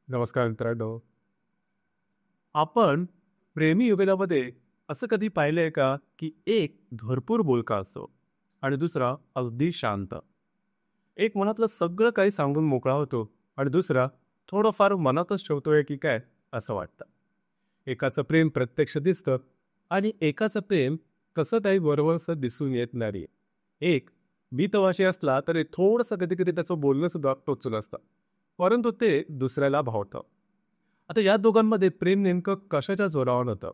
नमस्कार मित्रांनो. आपण प्रेमी युगलामध्ये असं कधी पाहिलंय का, की एक भरपूर बोलका असतो आणि दुसरा अगदी शांत. एक मनातलं सगळं काही सांगून मोकळा होतो आणि दुसरा थोडंफार मनातच ठेवतोय की काय असं वाटतं. एकाचं प्रेम प्रत्यक्ष दिसतं आणि एकाचं प्रेम कसं काही वरवरचं दिसून येत नाही. एक मितभाषी असला तरी थोडंसं कधी-कधी त्याचं बोलणं सुद्धा टोचून असतं. परंतु ते दुसऱ्याला भावतं. आता या दोघांमध्ये प्रेम नेमकं कशाच्या जोरावर होतं?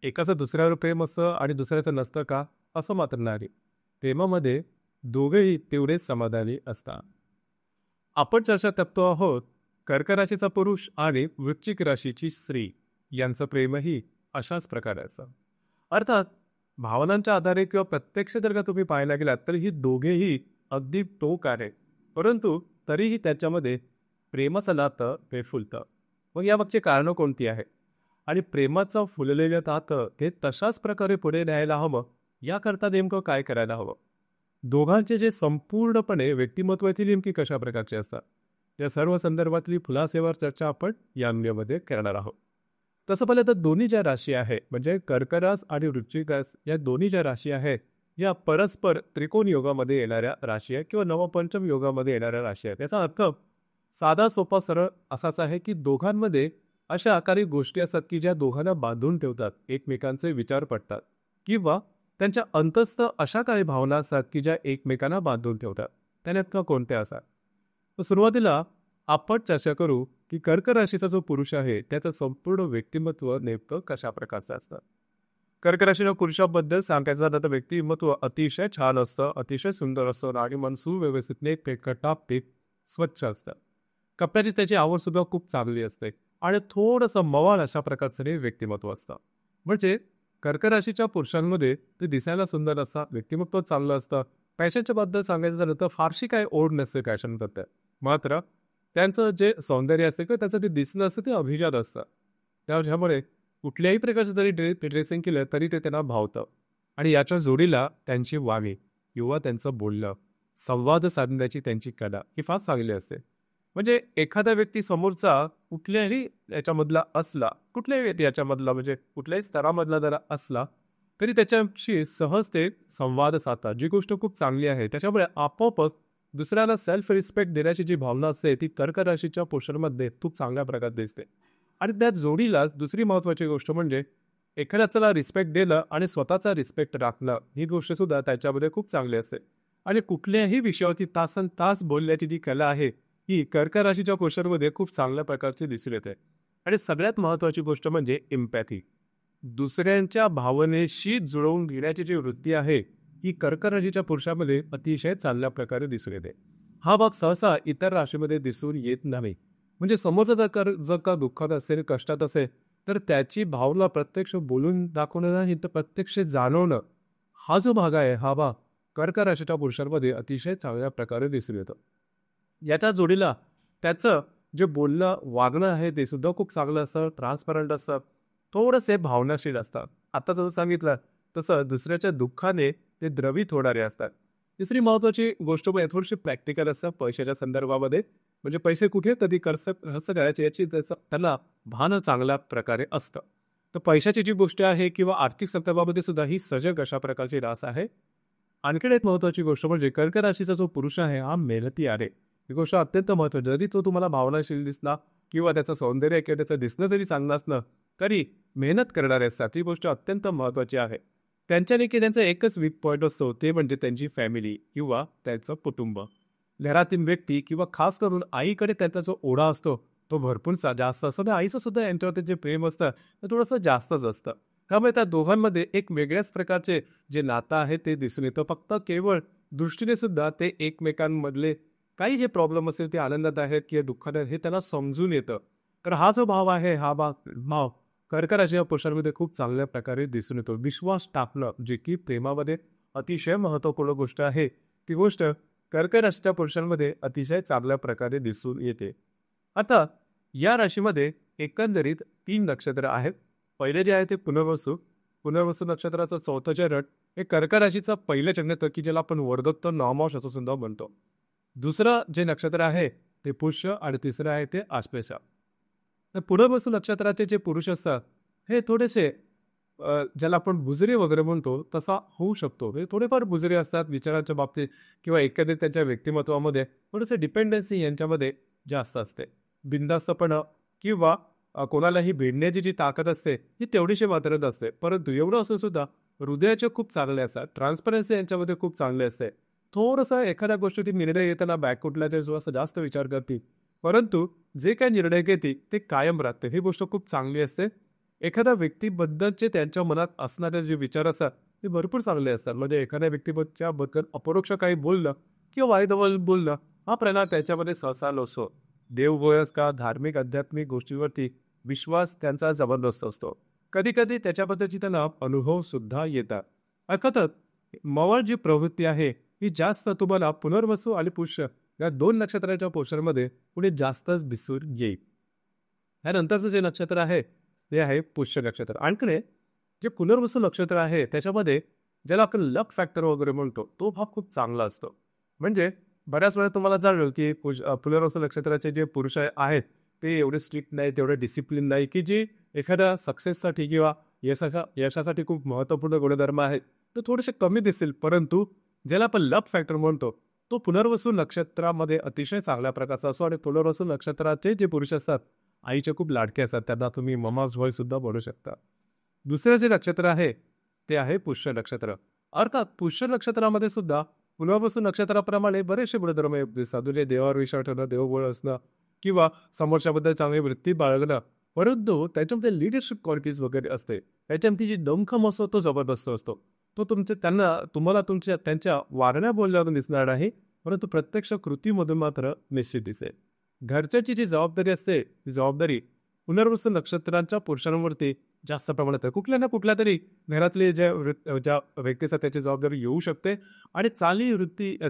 एकाचं दुसऱ्यावर प्रेम असतं आणि दुसऱ्याचं नसतं का? असं मात्र नाही. प्रेमामध्ये दोघेही तेवढेच समाधानी असतात. आपण चर्चा करतो आहोत कर्क राशीचा पुरुष आणि वृश्चिक राशीची स्त्री यांचं प्रेमही अशाच प्रकारे असतं. अर्थात भावनांच्या आधारे किंवा प्रत्यक्ष जर का तुम्ही पाहायला गेलात तर ही दोघेही अगदी टोक आहे. परंतु तरीही त्याच्यामध्ये प्रेमाचं नातं हे फुलतं. मग यामागची कारणं कोणती आहे? आणि प्रेमाचं फुललेलं नातं हे तशाच प्रकारे पुढे न्यायला हवं, याकरता नेमकं काय करायला हवं? दोघांचे जे संपूर्णपणे व्यक्तिमत्वाची नेमकी कशा प्रकारचे असतात, या सर्व संदर्भातली खुलासेवर चर्चा आपण या व्हिडिओमध्ये करणार आहोत. तसं पाहिलं तर दोन्ही ज्या राशी आहे म्हणजे कर्क रास आणि वृश्चिक रास या दोन्ही ज्या राशी आहे या परस्पर त्रिकोण योगामध्ये येणाऱ्या राशी आहे किंवा नवपंचम योगामध्ये येणाऱ्या राशी आहेत. याचा अर्थ साधा सोपा सरळ असाच आहे की दोघांमध्ये अशा काही गोष्टी असतात की ज्या दोघांना बांधून ठेवतात, एकमेकांचे विचार पटतात किंवा त्यांच्या अंतस्थ अशा काही भावना असतात की ज्या एकमेकांना बांधून ठेवतात. त्या नेमक्या कोणत्या असतात? तर सुरुवातीला आपण चर्चा करू की कर्क राशीचा जो पुरुष आहे त्याचं संपूर्ण व्यक्तिमत्व नेमकं कशा प्रकारचं असतं. कर्क राशीच्या पुरुषाबद्दल सांगायचं झालं तर व्यक्तिमत्व अतिशय छान असतं, अतिशय सुंदर असतं आणि मन सुव्यवस्थित नेटपेट टापटीप स्वच्छ असतं. कपड्याची त्याची आवड सुद्धा खूप चांगली असते आणि थोडंसं मवाळ अशा प्रकारचं हे व्यक्तिमत्व असतं. म्हणजे कर्क राशीच्या पुरुषांमध्ये ते दिसायला सुंदर असतात, व्यक्तिमत्व चांगलं असतं. पॅशनच्या बद्दल सांगायचं झालं तर फारशी काय ओढ नसते पॅशनबद्दल. मात्र त्यांचं जे सौंदर्य असते किंवा त्याचं ते दिसणं असतं ते अभिजात असतं. त्याच्यामुळे कुठल्याही प्रकारचं जरी ड्रेसिंग केलं तरी ते त्यांना भावतं. आणि याच्या जोडीला त्यांची वाणी किंवा त्यांचं बोलणं, संवाद साधण्याची त्यांची कला ही फार चांगली असते. म्हणजे एखादा व्यक्ती समोरचा कुठल्याही याच्यामधला असला, कुठल्याही व्यक्ती याच्यामधला म्हणजे कुठल्याही स्तरामधला जरा असला, तरी त्याच्याशी सहज ते संवाद साधतात. जी गोष्ट खूप चांगली आहे. त्याच्यामुळे आपोआपच दुसऱ्याला सेल्फ रिस्पेक्ट देण्याची जी भावना असते ती कर्क राशीच्या पुरुषांमध्ये खूप चांगल्या प्रकारे दिसते. आणि त्या जोडीलाच दुसरी महत्त्वाची गोष्ट म्हणजे एखाद्याला रिस्पेक्ट दिलं आणि स्वतःचा रिस्पेक्ट राखणं ही गोष्ट सुद्धा त्याच्यामध्ये खूप चांगली असते. आणि कुठल्याही विषयावरती तासन तास बोलण्याची जी कला आहे ही कर्क राशीच्या पुरुषांमध्ये खूप चांगल्या प्रकारची दिसून येते. आणि सगळ्यात महत्त्वाची गोष्ट म्हणजे एम्पॅथी. दुसऱ्यांच्या भावनेशी जुळवून घेण्याची जी वृत्ती आहे ही कर्क राशीच्या पुरुषामध्ये अतिशय चांगल्या प्रकारे दिसून येते. हा भाग सहसा इतर राशीमध्ये दिसून येत नाही. म्हणजे समोरचा जर का दुःखात असेल, कष्टात असेल, तर त्याची भावना प्रत्यक्ष बोलून दाखवणं नाही तर प्रत्यक्ष जाणवणं, हा जो भाग आहे हा भाग कर्क राशीच्या पुरुषांमध्ये अतिशय चांगल्या प्रकारे दिसून येतो. याच्या जोडीला त्याचं जे बोलणं, वागणं आहे ते सुद्धा खूप चांगलं असतं, ट्रान्सपरंट असतं, थोडेसे भावनाशील असतात. आता जसं सांगितलं तसं दुसऱ्याच्या दुःखाने ते द्रवित होणारे असतात. तिसरी महत्त्वाची गोष्ट म्हणजे थोडीशी प्रॅक्टिकल असतं पैशाच्या संदर्भामध्ये. म्हणजे पैसे कुठे कधी खर्च करायचे याची त्याचं त्यांना भान चांगल्या प्रकारे असतं. तर पैशाची जी गोष्ट आहे किंवा आर्थिक संदर्भामध्ये सुद्धा ही सजग अशा प्रकारची रास आहे. आणखीन एक महत्त्वाची गोष्ट म्हणजे कर्क राशीचा जो पुरुष आहे हा मेहनती आहे. ही गोष्ट अत्यंत महत्त्वाची. जरी तो तुम्हाला भावनाशील दिसला किंवा त्याचं सौंदर्य किंवा त्याचं दिसणं जरी चांगलं असलं, तरी मेहनत करणारे असतात. ही गोष्ट अत्यंत महत्त्वाची आहे. त्यांच्या देखील त्यांचा एकच वीक पॉईंट असतो, ते म्हणजे त्यांची फॅमिली किंवा त्यांचं कुटुंब. घरातील व्यक्ती किंवा खास करून आईकडे त्यांचा जो ओढा असतो, तो भरपूरसा जास्त असतो आणि आईचं सुद्धा यांच्यावरती जे प्रेम असतं, ते थोडंसं जास्तच असतं. त्यामुळे त्या दोघांमध्ये एक वेगळ्याच प्रकारचे जे नातं आहे ते दिसून येतं. फक्त केवळ दृष्टीने सुद्धा ते एकमेकांमधले काही जे प्रॉब्लेम असेल ते आनंदात आहेत किंवा दुःखात आहेत हे त्यांना समजून येतं. तर हा जो भाव आहे हा भाव कर्क राशीच्या पुरुषांमध्ये खूप चांगल्या प्रकारे दिसून येतो. विश्वास टाकणं जे की प्रेमामध्ये अतिशय महत्त्वपूर्ण गोष्ट आहे, ती गोष्ट कर्क राशीच्या पुरुषांमध्ये अतिशय चांगल्या प्रकारे दिसून येते. आता या राशीमध्ये एकंदरीत 3 नक्षत्र आहेत. पहिले जे आहे ते पुनर्वसू. पुनर्वसू नक्षत्राचं चौथं चरण हे कर्क राशीचं पहिलं चरण येतं की ज्याला आपण वर्धत्व नवमांश असं सुद्धा म्हणतो. दुसरं जे नक्षत्र आहे ते पुष्य आणि तिसरं आहे ते आश्लेषा. तर पुनर्वसू नक्षत्राचे जे पुरुष असतात हे थोडेसे ज्याला आपण बुजरी वगैरे म्हणतो तसा होऊ शकतो. हे थोडेफार बुजरी असतात विचाराच्या बाबतीत किंवा एखाद्या त्यांच्या व्यक्तिमत्वामध्ये थोडंसं डिपेंडन्सी यांच्यामध्ये जास्त असते. बिनधास्तपणा किंवा कोणालाही भिडण्याची जी ताकद असते ही तेवढीशी मात्रच असते. परंतु एवढं असून सुद्धा हृदयाचे खूप चांगले असतात. ट्रान्सपरन्सी यांच्यामध्ये खूप चांगले असते. थोडंसं एखाद्या गोष्टीत निर्णय घेताना बॅकफुटला थोडासा जास्त विचार करतील. परंतु जे काही निर्णय घेते ते कायम राहते. ही गोष्ट खूप चांगली असते. एखाद्या व्यक्तीबद्दलचे त्यांच्या मनात असणारे जे विचार असतात ते भरपूर चांगले असतात. म्हणजे एखाद्या व्यक्तीबद्दल अपरोक्ष काही बोललं किंवा वाईट बोलणं हा प्रकार त्याच्यामध्ये सहसा नसतो. देवभोयस का धार्मिक आध्यात्मिक गोष्टींवरती विश्वास त्यांचा जबरदस्त असतो. कधी कधी त्याच्याबद्दलची त्यांना अनुभव सुद्धा येतात. अर्थातच मवाळ जी प्रवृत्ती आहे ही जास्त तुम्हाला पुनर्वसू आणि पुष्य या 2 नक्षत्राच्या पोषणमध्ये पुढे जास्तच दिसून येईल. त्यानंतरचं जे नक्षत्र आहे ते आहे पुष्य नक्षत्र. आणखी जे पुनर्वसू नक्षत्र आहे त्याच्यामध्ये ज्याला आपण लक फॅक्टर वगैरे म्हणतो तो भाग खूप चांगला असतो. म्हणजे बऱ्याच वेळा तुम्हाला जाणवेल की पुनर्वसू नक्षत्राचे जे पुरुष आहेत ते एवढे स्ट्रिक्ट नाही, तेवढे डिसिप्लिन नाही की जे एखाद्या सक्सेससाठी किंवा यशासाठी खूप महत्त्वपूर्ण गुणधर्म आहेत ते थोडेसे कमी दिसतील. परंतु ज्याला आपण लक फॅक्टर म्हणतो तो पुनर्वसू नक्षत्रामध्ये अतिशय चांगल्या प्रकारचा असतो. आणि पुनर्वसू नक्षत्राचे जे पुरुष असतात आईचे खूप लाडके असतात. त्यांना तुम्ही ममाज व्हॉइस सुद्धा बोलू शकता. दुसरं जे नक्षत्र आहे ते आहे पुष्य नक्षत्र. अर्थात पुष्य नक्षत्रामध्ये सुद्धा पुनर्वसू नक्षत्राप्रमाणे बरेचसे गुणधर्म दिसतात. म्हणजे देवावर विश्वास ठेवणं, देवबळ असणं किंवा समोरच्याबद्दल चांगली वृत्ती बाळगणं. परंतु त्याच्यामध्ये लिडरशिप क्वालिटीज वगैरे असते. त्याच्यामध्ये जी दमखम असतो तो जबरदस्त असतो. तो तुम्हाला त्यांच्या वारण्या बोलण्यावरून दिसणार नाही, परंतु प्रत्यक्ष कृतीमधून मात्र निश्चित दिसेल. घरच्याची जी जबाबदारी असते ती जबाबदारी पुनर्वसू नक्षत्रांच्या पुरुषांवरती जास्त प्रमाणात आहे. कुठल्या ना कुठल्या तरी घरातली ज्या व्यक्तीचा त्याची जबाबदारी येऊ शकते. आणि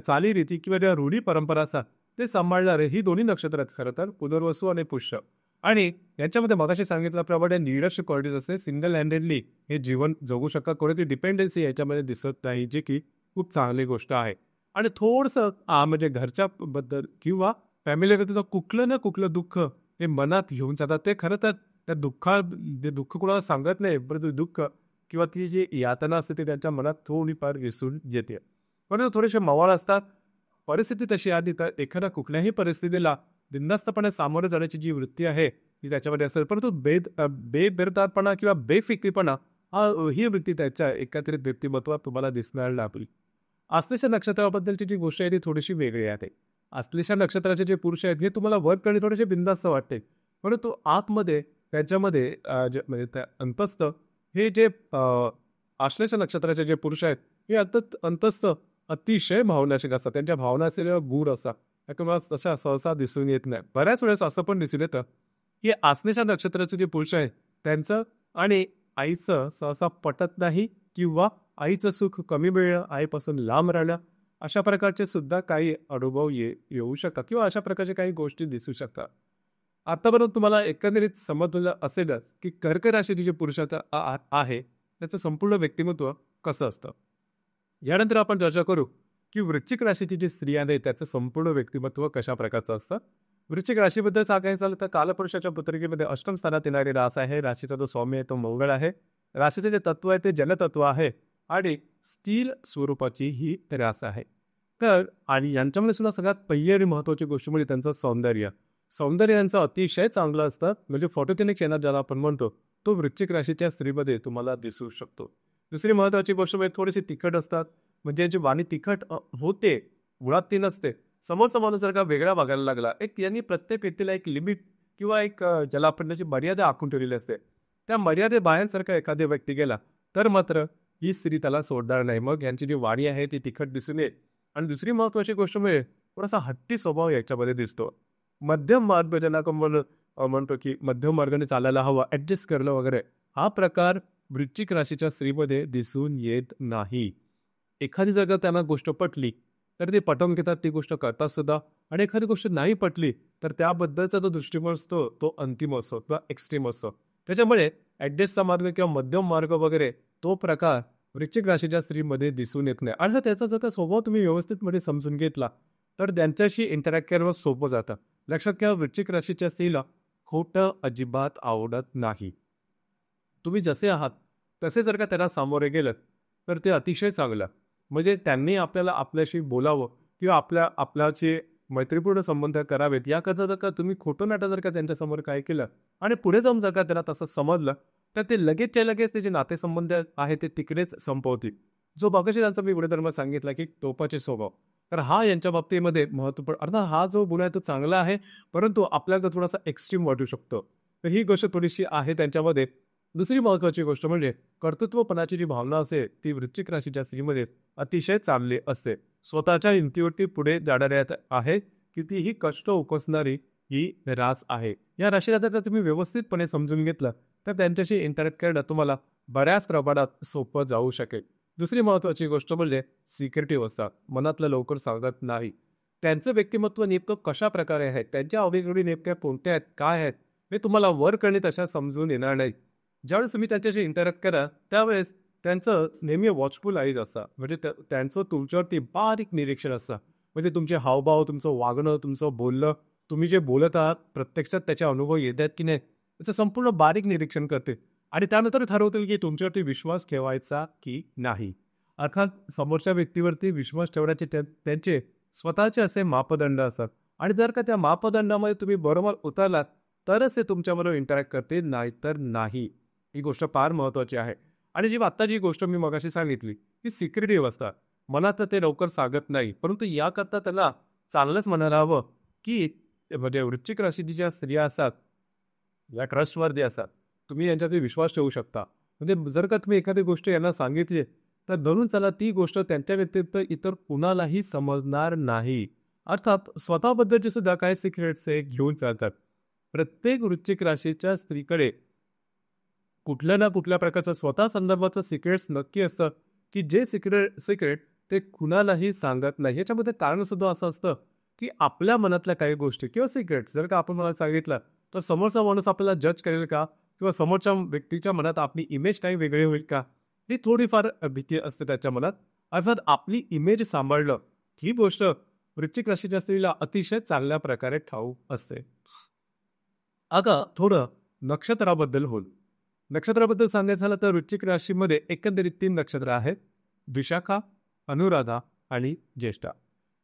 चालीरीती किंवा ज्या रूढी परंपरा असतात ते सांभाळणारे ही दोन्ही नक्षत्र आहेत खरं तर, पुनर्वसू आणि पुष्य. आणि यांच्यामध्ये मगाशी सांगितल्याप्रमाणे लीडरशिप क्वालिटीज असते. सिंगल हँडेडली हे जीवन जगू शकतात. कोणती डिपेंडन्सी याच्यामध्ये दिसत नाही, जी की खूप चांगली गोष्ट आहे. आणि थोडंसं म्हणजे घरच्याबद्दल किंवा फॅमिलीबद्दलचं कुठलं ना कुठलं दुःख हे मनात घेऊन जातात. ते खरं तर त्या दुःख कुणाला सांगत नाही, परंतु दुःख किंवा ती जी यातना असते ती त्यांच्या मनात थोडीफार दिसून येते. परंतु थोडेसे मवाळ असतात. परिस्थिती तशी आली तर एखाद्या कुठल्याही परिस्थितीला बिनधास्तपणे सामोरे जाण्याची जी वृत्ती आहे ती त्याच्यामध्ये असेल. परंतु बेबेरदारपणा किंवा बेफिक्रीपणा ही वृत्ती त्याच्या एकत्रित व्यक्तिमत्वात तुम्हाला दिसणार लागली. आश्लेषा नक्षत्राबद्दलची जी गोष्ट आहे ती थोडीशी वेगळी आहे. आश्लेषा नक्षत्राचे जे पुरुष आहेत हे तुम्हाला वर्क करणे थोडेसे बिनधास्त वाटते, परंतु आतमध्ये त्याच्यामध्ये म्हणजे त्या अंतस्थ हे जे आश्लेषा नक्षत्राचे जे पुरुष आहेत हे अंतस्थ अतिशय भावनाशिक असतात. त्यांच्या भावना असलेल्या गूढ असतात. तुम्हाला तशा सहसा दिसून येत नाही. बऱ्याच वेळेस असं पण दिसून येतं की आश्लेषा नक्षत्राचे जे पुरुष आहेत त्यांचं आणि आईचं सहसा पटत नाही किंवा आईचं सुख कमी मिळणं, आईपासून लांब राहणं अशा प्रकारचे सुद्धा काही अनुभव येऊ शकतात किंवा अशा प्रकारचे काही गोष्टी दिसू शकतात. आतापर्यंत तुम्हाला एकंदरीत समजलं असेलच की कर्क राशीचे जे पुरुष आहे त्याचं संपूर्ण व्यक्तिमत्व कसं असतं. यानंतर आपण चर्चा करू की वृश्चिक राशीची जी स्त्री आहे त्याचं संपूर्ण व्यक्तिमत्व कशा प्रकारचं असतं. वृश्चिक राशीबद्दल सांगायचं झालं तर कालपुरुषाच्या पत्रिकेमध्ये अष्टम स्थानात येणारी रास आहे. राशीचा जो स्वामी आहे तो मंगळ आहे. राशीचे जे तत्व आहे ते जलतत्व आहे आणि स्थिर स्वरूपाची ही रास आहे. तर आणि यांच्यामध्ये सुद्धा सगळ्यात पहिली आणि महत्त्वाची गोष्ट म्हणजे त्यांचं सौंदर्य यांचं अतिशय चांगलं असतं. म्हणजे फोटोजेनिक चेहरा ज्याला आपण म्हणतो तो वृश्चिक राशीच्या स्त्रीमध्ये तुम्हाला दिसू शकतो. दुसरी महत्त्वाची गोष्ट म्हणजे थोडीशी तिखट असतात. म्हणजे यांची वाणी तिखट होते, मुळात ती नसते. समोरचा माणूस जर का वेगळा वागायला लागला यांनी प्रत्येक व्यक्तीला एक लिमिट किंवा एक ज्याला आपण त्याची मर्यादा आखून ठेवलेली असते. त्या मर्यादेबाहेर जर का एखादा व्यक्ती गेला तर मात्र ही स्त्री त्याला सोडणार नाही. मग यांची जी वाणी आहे ती तिखट दिसून येईल. आणि दुसरी महत्त्वाची गोष्ट म्हणजे थोडासा हट्टी स्वभाव याच्यामध्ये दिसतो. मध्यम मार्ग ज्यांना म्हणतो की मध्यम मार्गाने चालायला हवा, ॲडजस्ट करणं वगैरे हा प्रकार वृश्चिक राशीच्या स्त्रीमध्ये दिसून येत नाही. एखादी जर त्यांना गोष्ट पटली तर ते पटवून घेतात, ती गोष्ट करतात सुद्धा. आणि एखादी गोष्ट नाही पटली तर त्याबद्दलचा जो दृष्टिकोन असतो तो अंतिम असतो किंवा एक्स्ट्रीम असतो. त्याच्यामुळे ॲडजस्टचा मार्ग किंवा मध्यम मार्ग वगैरे तो प्रकार वृश्चिक राशीच्या स्त्रीमध्ये दिसून येत नाही. आणि त्याचा जर का स्वभाव तुम्ही व्यवस्थितपणे समजून घेतला तर त्यांच्याशी इंटरॅक्ट करणं सोपं जातं. लक्षात घ्या, वृश्चिक राशीच्या स्त्रीला खोटं अजिबात आवडत नाही. तुम्ही जसे आहात तसे जर का त्यांना सामोरे गेलं तर ते अतिशय चांगलं. म्हणजे त्यांनी आपल्याला आपल्याशी बोलावं किंवा आपल्याचे मैत्रीपूर्ण संबंध करावेत याकरता जर का तुम्ही खोटं नाटं जर का त्यांच्यासमोर काय केलं आणि पुढे जाऊन जर का त्यांना तसं समजलं तर ते लगेचच्या लगेच ते जे नातेसंबंध आहे ते तिकडेच संपवतील. जो मगाशी त्यांचा मी गुणधर्म सांगितला की टोपाचे स्वभाव. तर हा यांच्या बाबतीमध्ये महत्त्वपूर्ण अर्थात हा जो गुण आहे तो चांगला आहे, परंतु आपल्याला थोडासा एक्स्ट्रीम वाटू शकतो. तर ही गोष्ट थोडीशी आहे त्यांच्यामध्ये. दुसरी महत्त्वाची गोष्ट म्हणजे कर्तृत्वपणाची जी भावना असते ती वृश्चिक राशीच्या स्त्रीमध्ये अतिशय चांगली असते. स्वतःच्या हिमतीवरती पुढे जाणाऱ्यात आहे, कितीही कष्ट उपसणारी ही रास आहे. या राशीला जर का तुम्ही व्यवस्थितपणे समजून घेतलं तर त्यांच्याशी इंटरॅक्ट करणं तुम्हाला बऱ्याच प्रमाणात सोपं जाऊ शकेल. दुसरी महत्त्वाची गोष्ट म्हणजे सिक्रेटिव्ह असतात. मनातलं लवकर सांगत नाही. त्यांचं व्यक्तिमत्व नेमकं कशा प्रकारे आहे, त्यांच्या आवडीनिवडी नेमक्या कोणत्या आहेत, काय आहेत, हे तुम्हाला वरकरणी तशा समजून येणार नाही. ज्यावेळेस तुम्ही त्यांच्याशी इंटरॅक्ट करा त्यावेळेस त्यांचं नेहमी वॉचफुल आईज असतात. म्हणजे त्यांचं तुमच्यावरती बारीक निरीक्षण असतं. म्हणजे तुमचे हावभाव, तुमचं वागणं, तुमचं बोलणं, तुम्ही जे बोलत आहात प्रत्यक्षात त्याचे अनुभव येत आहेत की नाही याचं संपूर्ण बारीक निरीक्षण करते आणि त्यानंतर ठरवतील की तुमच्यावरती विश्वास ठेवायचा की नाही. अर्थात समोरच्या व्यक्तीवरती विश्वास ठेवण्याचे त्यांचे स्वतःचे असे मापदंड असतात आणि जर का त्या मापदंडामध्ये तुम्ही बरोबर उतरलात तरच ते तुमच्याबरोबर इंटरॅक्ट करतील, नाहीतर नाही. ही गोष्ट फार महत्त्वाची आहे. आणि आत्ता जी गोष्ट मी मगाशी सांगितली ती सिक्रेटिव्ह असतात. मनात ते लवकर सांगत नाही, परंतु याकरता त्याला चांगलंच म्हणायला हवं की म्हणजे वृश्चिक राशीची ज्या स्त्रिया असतात या ट्रस्टवर्दी असतात. तुम्ही यांच्यावरती विश्वास ठेवू शकता. म्हणजे जर का तुम्ही एखादी गोष्ट यांना सांगितली तर धरून चला ती गोष्ट त्यांच्या व्यतिरिक्त इतर कुणालाही समजणार नाही. अर्थात स्वतःबद्दलचे सुद्धा काही सिक्रेट्स हे घेऊन चालतात. प्रत्येक वृश्चिक राशीच्या स्त्रीकडे कुठल्या ना कुठल्या प्रकारचं स्वतः संदर्भाचं सिक्रेट्स नक्की असतं की जे सिक्रेट ते कुणालाही सांगत नाही. याच्यामध्ये कारण सुद्धा असं असतं की आपल्या मनातल्या काही गोष्टी किंवा सिक्रेट्स जर का आपण मला सांगितलं तर समोरचा माणूस आपल्याला जज करेल का किंवा समोरच्या व्यक्तीच्या मनात आपली इमेज काही वेगळी होईल का, ही थोडीफार भीती असते त्याच्या मनात. अर्थात आपली इमेज सांभाळणं ही गोष्ट वृश्चिक राशीच्या स्त्रीला अतिशय चांगल्या प्रकारे ठाऊक असते. आता थोडं नक्षत्राबद्दल होईल. नक्षत्राबद्दल सांगायचं झालं तर वृश्चिक राशीमध्ये एकंदरीत 3 नक्षत्र आहेत. विशाखा, अनुराधा आणि ज्येष्ठा.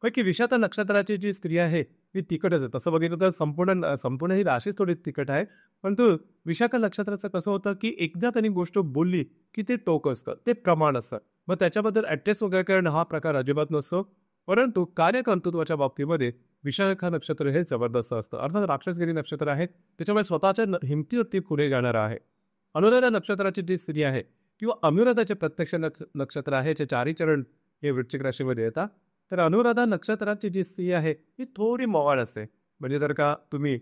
पैकी विशाखा नक्षत्राची जी स्त्री आहे ती तिखटच आहे. तसं बघितलं तर संपूर्ण ही राशीच थोडी तिखट आहे. परंतु विशाखा नक्षत्राचं कसं होतं की एकदा त्यांनी गोष्ट बोलली की ते टोक असतं, ते प्रमाण असतं. मग त्याच्याबद्दल ॲडजस्ट वगैरे करणं हा प्रकार अजिबात नसतो. परंतु कार्यकर्तृत्वाच्या बाबतीमध्ये विशाखा नक्षत्र हे जबरदस्त असतं. अर्थात राक्षसगिरी नक्षत्र आहे, त्याच्यामुळे स्वतःच्या हिमतीवरती पुढे जाणार आहे. अनुराधा नक्षत्राची जी स्त्री आहे किंवा अनुराधाचे प्रत्यक्ष नक्षत्र आहे, जे 4 चरण हे वृश्चिक राशीमध्ये येतात. तर अनुराधा नक्षत्राची जी स्त्री आहे ही थोडी मवाळ असते. म्हणजे जर का तुम्ही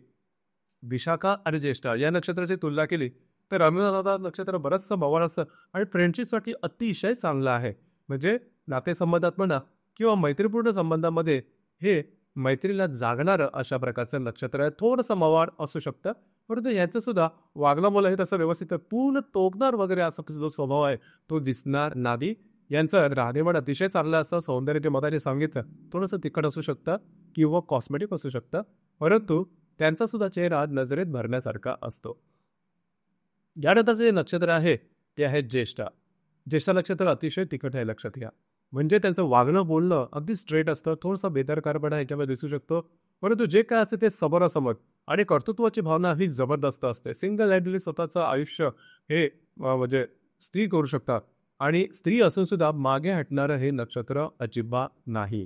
विशाखा आणि ज्येष्ठा या नक्षत्राची तुलना केली तर अनुराधा नक्षत्र बरंचसं मवाळ असतं आणि फ्रेंडशिपसाठी अतिशय चांगलं आहे. म्हणजे नातेसंबंधात म्हणा किंवा मैत्रीपूर्ण संबंधामध्ये हे मैत्रीला जागणारं अशा प्रकारचं नक्षत्र आहे. थोडंसं मवाळ असू शकतं, परंतु ह्याचं सुद्धा वागणं मला हे तसं व्यवस्थित पूर्ण तोकदार वगैरे असा जो स्वभाव आहे तो दिसणार नाही. यांचं राहणीमान अतिशय चांगलं असं सौंदर्य मताचे सांगितलं थोडंसं तिखट असू शकतं किंवा कॉस्मेटिक असू शकतं, परंतु त्यांचा सुद्धा चेहरा नजरेत भरण्यासारखा असतो. यानंतरचं जे नक्षत्र आहे ते आहे ज्येष्ठा. ज्येष्ठा नक्षत्र अतिशय तिखट आहे, लक्षात घ्या. म्हणजे त्यांचं वागणं बोलणं अगदी स्ट्रेट असतं, थोडंसं बेदरकारपणा ह्याच्यामध्ये दिसू शकतो, परंतु जे काय असते ते समोरासमोर आणि कर्तृत्वाची भावना ही जबरदस्त असते. सिंगल हँडली स्वतःचं आयुष्य हे म्हणजे स्त्री करू शकतात आणि स्त्री असून सुद्धा मागे हटणारं हे नक्षत्र अजिबात नाही.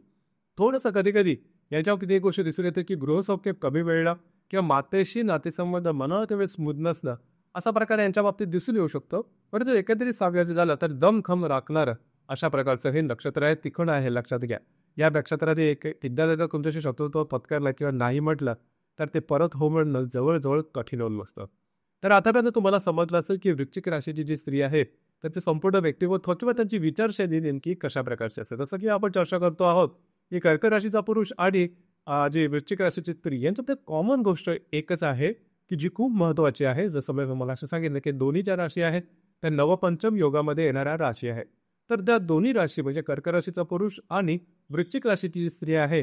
थोडंसं कधी यांच्यावर किती गोष्ट दिसून येते की गृहसौख्य कमी वेळेला किंवा मातेशी नातेसंबंध मनावर त्यावेळेस स्मूथ नसणं असा प्रकार यांच्या बाबतीत दिसून येऊ शकतो. परंतु एकंदरीत सांगायचं झालं तर दमखम राखणारं अशा प्रकारचं हे नक्षत्र आहे, तिखट आहे, लक्षात घ्या. या नक्षत्रात एकदा जर तुमच्याशी शत्रुत्व पत्करला किंवा नाही म्हटलं तर ते परत हो म्हणणं जवळजवळ कठीण होऊन बसतं. तर आतापर्यंत तुम्हाला समजलं असेल की वृश्चिक राशीची जी स्त्री आहे त्यांचे संपूर्ण व्यक्तिमत्व किंवा त्यांची विचारशैली नेमकी कशा प्रकारची असते. जसं की आपण चर्चा करतो आहोत की कर्क राशीचा पुरुष आणि जी वृश्चिक राशीची स्त्री यांच्यामध्ये कॉमन गोष्ट एकच आहे की जी खूप महत्त्वाची आहे. जसं मी मला असं सांगितलं की दोन्ही ज्या राशी आहेत त्या नवपंचम योगामध्ये येणाऱ्या राशी आहेत. तर त्या दोन्ही राशी म्हणजे कर्क राशीचा पुरुष आणि वृश्चिक राशीची स्त्री आहे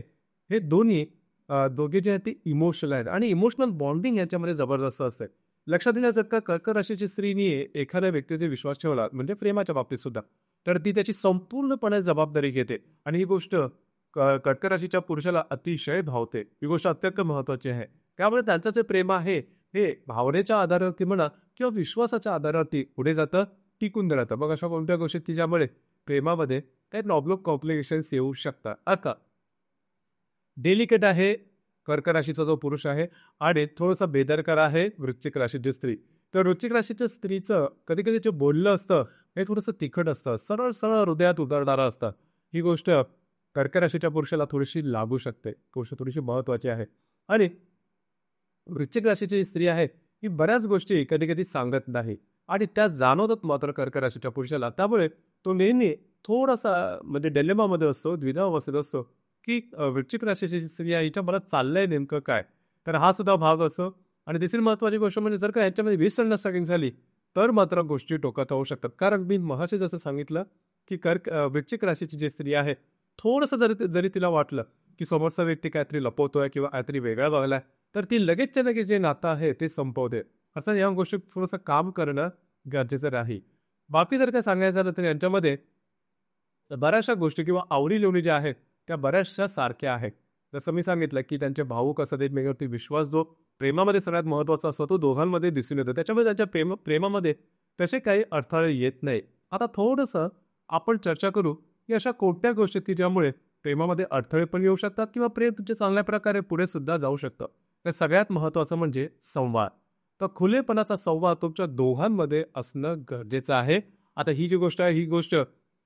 हे दोन्ही दोघे जे आहेत ते इमोशनल आहेत आणि इमोशनल बॉन्डिंग याच्यामध्ये जबरदस्त असते. लक्षात दिलं जर का कर्क राशीची स्त्रीने एखाद्या व्यक्तीचा विश्वास ठेवला म्हणजे प्रेमाच्या बाबतीत सुद्धा, तर ती त्याची संपूर्णपणे जबाबदारी घेते आणि ही गोष्ट कर्क राशीच्या पुरुषाला अतिशय भावते. ही गोष्ट अत्यंत महत्त्वाची आहे. त्यामुळे त्यांचं जे प्रेम आहे हे भावनेच्या आधारावरती म्हणा किंवा विश्वासाच्या आधारावरती पुढे जातं, टिकून राहतं. मग अशा कोणत्या गोष्टी की ज्यामुळे प्रेमामध्ये काही प्रॉब्लेम कॉम्प्लिकेशन्स येऊ शकतात. आता डेलिकेट आहे कर्क राशीचा जो पुरुष आहे आणि थोडासा बेदरकार आहे वृश्चिक राशीची स्त्री. तर वृश्चिक राशीच्या स्त्रीचं कधी कधी जे बोललं असतं हे थोडंसं तिखट असतं, सरळ सरळ हृदयात उतरणारं असतं. ही गोष्ट कर्क राशीच्या पुरुषाला थोडीशी लागू शकते. गोष्ट थोडीशी महत्वाची आहे. आणि वृश्चिक राशीची जी स्त्री आहे ही बऱ्याच गोष्टी कधी कधी सांगत नाही आणि त्या जाणवतात मात्र कर्क राशीच्या पुरुषाला. त्यामुळे तो नेहमी थोडासा म्हणजे डिलेमामध्ये असतो, द्विधावस्थेत असतो की वृश्चिक राशीची जी स्त्री आहे हिच्या मनात चाललंय नेमकं काय. तर हा सुद्धा भाग असतो. आणि तिसरी महत्वाची गोष्ट म्हणजे जर का ह्याच्यामध्ये मिसअंडरस्टँडिंग झाली तर मात्र गोष्टी टोकात होऊ शकतात. कारण मी मगाशी जसं सांगितलं की वृश्चिक राशीची जी स्त्री आहे थोडंसं जरी जरी तिला वाटलं की समोरचा व्यक्ती काहीतरी लपवतोय किंवा काहीतरी वेगळा बघलाय, तर ती लगेचच्या लगेच जे नातं आहे ते संपवते. अर्थात या गोष्टीत थोडंसं काम करणं गरजेचं राहील. बाकी जर काय सांगायचं झालं तर यांच्यामध्ये बऱ्याचशा गोष्टी किंवा आवडी-निवडी ज्या आहेत, त्या बऱ्याचशा सारख्या आहेत. जसं मी सांगितलं, की त्यांचे भावूक असतात, एकमेकांवरती विश्वास जो प्रेमामध्ये सगळ्यात महत्त्वाचा असतो, तो दोघांमध्ये दिसून येतो. त्याच्यामुळे त्यांच्या प्रेमामध्ये तसे काही अडथळे येत नाही. आता थोडंसं आपण चर्चा करू, की अशा कोणत्या गोष्टी की ज्यामुळे प्रेमामध्ये अडथळे पण येऊ शकतात किंवा प्रेम तुमच्या चांगल्या प्रकारे पुढे सुद्धा जाऊ शकतं. तर सगळ्यात महत्त्वाचं म्हणजे संवाद. तर खुलेपणाचा संवाद तुमच्या दोघांमध्ये असणं गरजेचं आहे. आता ही जी गोष्ट आहे, ही गोष्ट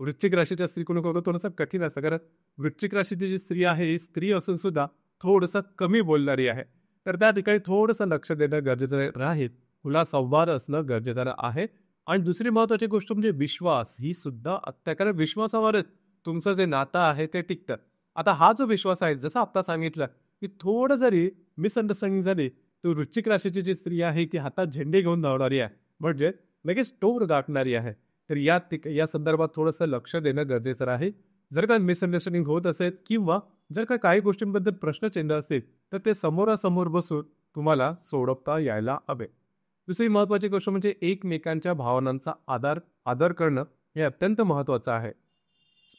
वृश्चिक राशीच्या स्त्रीकडून करतो थोडंसं कठीण असतं. कारण वृश्चिक राशीची जी स्त्री आहे ही स्त्री असून सुद्धा थोडंसं कमी बोलणारी आहे. तर त्या ठिकाणी थोडंसं लक्ष देणं गरजेचं राहील. खुला संवाद असणं गरजेचं आहे. आणि दुसरी महत्त्वाची गोष्ट म्हणजे विश्वास ही सुद्धा कारण विश्वासावरच तुमचं जे नातं आहे ते टिकतं. आता हा जो विश्वास आहे जसं आत्ता सांगितलं की थोडं जरी मिसअंडरस्टँडिंग झाली तर वृश्चिक राशीची जी स्त्री आहे ती हातात झेंडे घेऊन धावणारी आहे, म्हणजे लगेच टोर गाठणारी आहे. तर या संदर्भात थोडंसं लक्ष देणं गरजेचं आहे. जर का मिसअंडरस्टँडिंग होत असेल किंवा जर का काही गोष्टींबद्दल प्रश्नचिन्ह असतील तर ते समोरासमोर बसून तुम्हाला सोडवता यायला हवे. दुसरी महत्त्वाची गोष्ट म्हणजे एकमेकांच्या भावनांचा आदर करणं हे अत्यंत महत्त्वाचं आहे.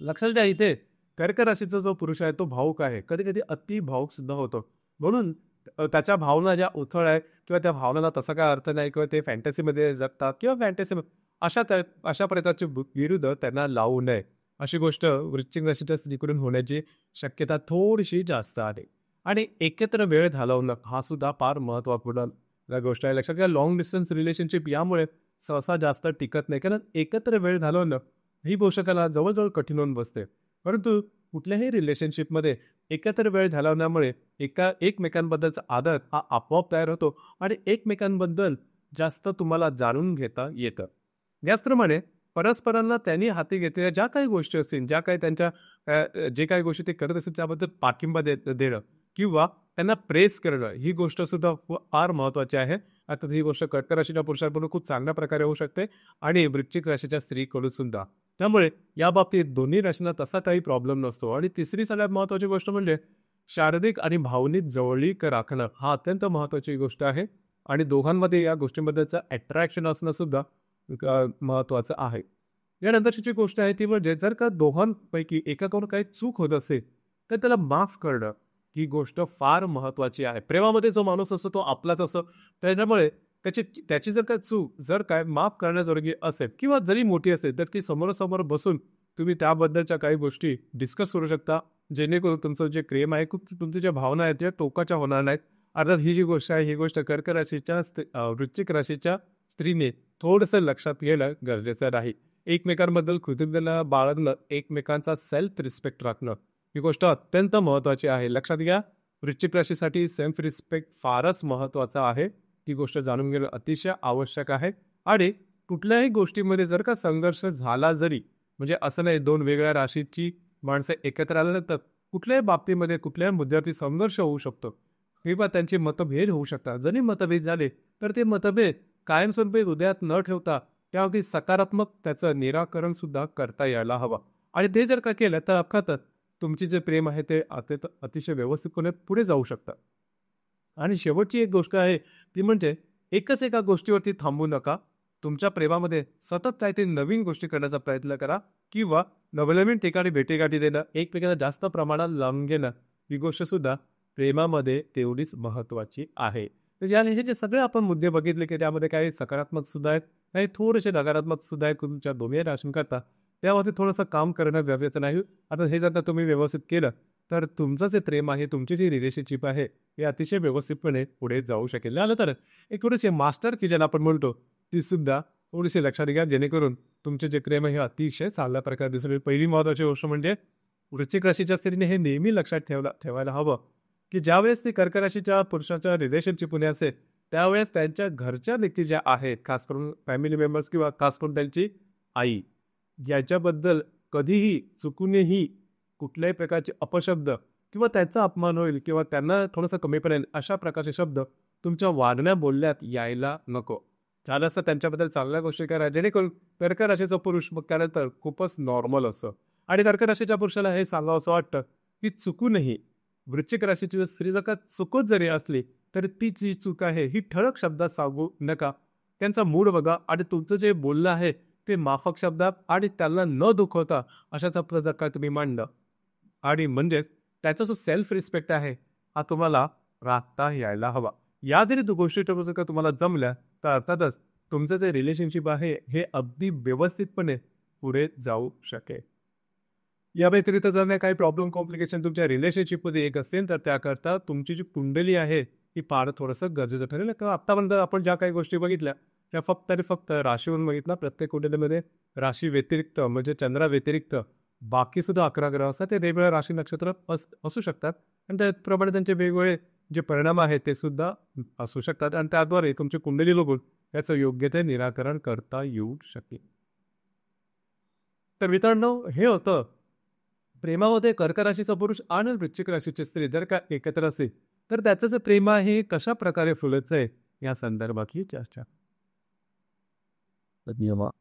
लक्षात द्या इथे कर्क राशीचा जो पुरुष आहे तो भावुक आहे, कधी कधी अति भावुक सुद्धा होतो. म्हणून त्याच्या भावना ज्या उथळ आहे किंवा त्या भावनांना तसा काय अर्थ नाही किंवा ते फॅन्टसीमध्ये जगतात किंवा अशा प्रकारचे विरुद्ध त्यांना लावू नये. अशी गोष्ट वृश्चिक राशीच्या स्त्रीकडून होण्याची शक्यता थोडीशी जास्त आहे. आणि एकत्र वेळ घालवणं हा सुद्धा फार महत्त्वपूर्ण गोष्ट आहे. लक्षात घ्या, लॉंग डिस्टन्स रिलेशनशिप यामुळे सहसा जास्त टिकत नाही. कारण एकत्र वेळ घालवणं ही गोष्ट त्याला जवळजवळ कठीण होऊन बसते. परंतु कुठल्याही रिलेशनशिपमध्ये एकत्र वेळ घालवण्यामुळे एकमेकांबद्दलचा आदर हा आपोआप तयार होतो आणि एकमेकांबद्दल जास्त तुम्हाला जाणून घेता येतं. याचप्रमाणे परस्परांना त्यांनी हाती घेतलेल्या ज्या काही गोष्टी असतील, ज्या काही जे काही गोष्टी ते करत असतील त्याबद्दल पाठिंबा देणं किंवा त्यांना प्रेस करणं ही गोष्ट सुद्धा फार महत्त्वाची आहे. आता ही गोष्ट कर्क राशीच्या पुरुषांकडून खूप चांगल्या प्रकारे होऊ शकते आणि वृश्चिक राशीच्या स्त्रीकडून सुद्धा. त्यामुळे या बाबतीत दोन्ही राशींना तसा काही प्रॉब्लेम नसतो. आणि तिसरी सगळ्यात महत्त्वाची गोष्ट म्हणजे शारीरिक आणि भावनिक जवळीक राखणं हा अत्यंत महत्त्वाची गोष्ट आहे. आणि दोघांमध्ये या गोष्टींबद्दलचं अट्रॅक्शन असणं सुद्धा महत्त्वाचं आहे. यानंतरची जी गोष्ट आहे ती म्हणजे जर का दोघांपैकी एकाकडून काही चूक होत असेल तर त्याला माफ करणं ही गोष्ट फार महत्त्वाची आहे. प्रेमामध्ये जो माणूस असतो तो आपलाच असतो. त्याच्यामुळे त्याची जर काय चूक जर काय माफ करण्याजोगी असेल किंवा जरी मोठी असेल तर ती समोरासमोर बसून तुम्ही त्याबद्दलच्या काही गोष्टी डिस्कस करू शकता, जेणेकरून तुमचं जे प्रेम आहे तुमच्या ज्या भावना आहेत त्या टोकाच्या होणार नाहीत. अर्थात ही जी गोष्ट आहे ही गोष्ट कर्क राशीच्या वृश्चिक राशीच्या स्त्रीने थोडंसं लक्षात घेणं गरजेचं आहे. एकमेकांबद्दल कृतज्ञता बाळगणं, एकमेकांचा सेल्फ रिस्पेक्ट राखणं ही गोष्ट अत्यंत महत्त्वाची आहे. लक्षात घ्या, वृश्चिक राशीसाठी सेल्फ रिस्पेक्ट फारच महत्त्वाचा आहे. ती गोष्ट जाणून घेणं अतिशय आवश्यक आहे. आणि कुठल्याही गोष्टीमध्ये जर का संघर्ष झाला जरी, म्हणजे असं नाही दोन वेगळ्या राशीची माणसं एकत्र आल्यानंतर कुठल्याही बाबतीमध्ये कुठल्याही मुद्द्यावरती संघर्ष होऊ शकतो किंवा त्यांचे मतभेद होऊ शकतात. जरी मतभेद झाले तर ते मतभेद कायमस्वरूपी हृदयात न ठेवता त्यावरती सकारात्मक त्याचं निराकरण सुद्धा करता यायला हवं. आणि ते जर का केलं तर अर्थातच तुमचे जे प्रेम आहे ते अतिशय व्यवस्थितपणे पुढे जाऊ शकतं. आणि शेवटची एक गोष्ट आहे ती म्हणजे एकच एका गोष्टीवरती थांबू नका. तुमच्या प्रेमामध्ये सतत काहीतरी नवीन गोष्टी करण्याचा प्रयत्न करा किंवा नवनवीन ठिकाणी भेटीगाठी देणं, एकमेकांना जास्त प्रमाणात लावून घेणं, ही गोष्ट सुद्धा प्रेमामध्ये तेवढीच महत्त्वाची आहे. तर याने हे जे सगळे आपण मुद्दे बघितले की त्यामध्ये काही सकारात्मक सुद्धा आहेत, काही थोडेसे नकारात्मक सुद्धा आहेत तुमच्या दोन्ही राशींकरता. त्यावरती थोडंसं काम करणं गरजेचं नाही. आता हे जर का तुम्ही व्यवस्थित केलं, तर तुमचं जे प्रेम आहे, तुमची जी रिलेशनशिप आहे, हे अतिशय व्यवस्थितपणे पुढे जाऊ शकेल. आलं तर एक थोडीशी मास्टर की ज्याला आपण म्हणतो, ती सुद्धा थोडीशी लक्षात घ्या, जेणेकरून तुमचे जे प्रेम आहे हे अतिशय चांगल्या प्रकारे दिसून येईल. पहिली महत्त्वाची गोष्ट म्हणजे वृश्चिक राशीच्या स्त्रीने हे नेहमी लक्षात ठेवायला हवं, की ज्यावेळेस ती कर्क राशीच्या पुरुषाच्या रिलेशनशिपमध्ये असेल, त्यावेळेस त्यांच्या घरच्या व्यक्ती ज्या आहेत, खास करून फॅमिली मेंबर्स किंवा खास करून त्यांची आई, याच्याबद्दल कधीही चुकूनही कुठल्याही प्रकारचे अपशब्द किंवा त्याचा अपमान होईल किंवा त्यांना थोडंसं कमी पडेल अशा प्रकारचे शब्द तुमच्या वागण्या बोलण्यात यायला नको. झालं असतं त्यांच्याबद्दल चांगल्या गोष्टी करा, जेणेकरून कर्क राशीचा पुरुष मग त्यानंतर खूपच नॉर्मल असं. आणि कर्क राशीच्या पुरुषाला हे सांगावं असं वाटतं की चुकूनही वृश्चिक राशीची स्त्री जर का चुकत जरी असली तरी ती जी चूक आहे ही ठळक शब्दात सांगू नका. त्यांचा मूड बघा आणि तुमचं जे बोलणं आहे ते माफक शब्दात आणि त्यांना न दुखवता अशाचा प्रकार तुम्ही मांडा. आणि म्हणजेच त्याचा जो सेल्फ रिस्पेक्ट आहे हा तुम्हाला राखता यायला हवा. या जरी गोष्टी जर का तुम्हाला जमल्या तर अर्थातच तुमचं जे रिलेशनशिप आहे हे अगदी व्यवस्थितपणे पुढे जाऊ शकेल. या व्यतिरिक्त जर काही प्रॉब्लेम कॉम्प्लिकेशन तुमच्या रिलेशनशिपमध्ये एक असेल तर त्याकरता तुमची जी कुंडली आहे ही फार थोडंसं गरजेचं ठरेल. कारण आत्तापर्यंत आपण ज्या काही गोष्टी बघितल्या त्या फक्त आणि फक्त राशीवरून बघितला. प्रत्येक कुंडलीमध्ये राशी व्यतिरिक्त म्हणजे चंद्रा व्यतिरिक्त बाकी सुद्धा 11 ग्रह असतात, ते वेगवेगळ्या राशी नक्षत्र असू शकतात आणि त्याप्रमाणे त्यांचे वेगवेगळे जे परिणाम आहेत ते सुद्धा असू शकतात आणि त्याद्वारे तुमची कुंडली बघून याचं योग्य ते निराकरण करता येऊ शकेल. तर मित्रांनो, हे होतं प्रेमामध्ये कर्क राशीचा पुरुष आणि वृश्चिक राशीची स्त्री जर का एकत्र असेल तर त्याचं जे प्रेम आहे कशा प्रकारे फुलायचं आहे या संदर्भातली चर्चा. धन्यवाद.